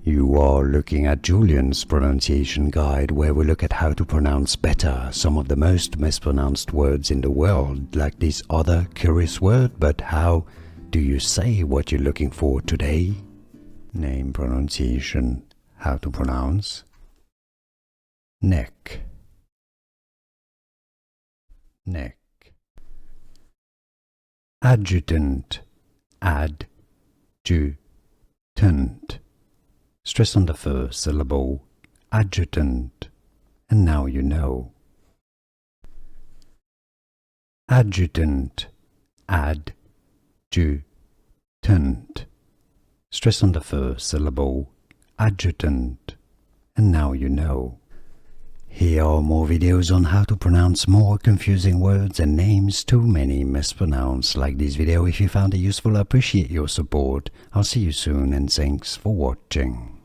You are looking at Julian's pronunciation guide, where we look at how to pronounce better some of the most mispronounced words in the world, like this other curious word. But how do you say what you're looking for today? Name, pronunciation, how to pronounce. Neck, neck. Adjutant, adjutant. Stress on the first syllable, adjutant, and now you know. Adjutant, adjutant. Stress on the first syllable, adjutant, and now you know. Here are more videos on how to pronounce more confusing words and names too many mispronounced. Like this video if you found it useful. I appreciate your support. I'll see you soon and thanks for watching.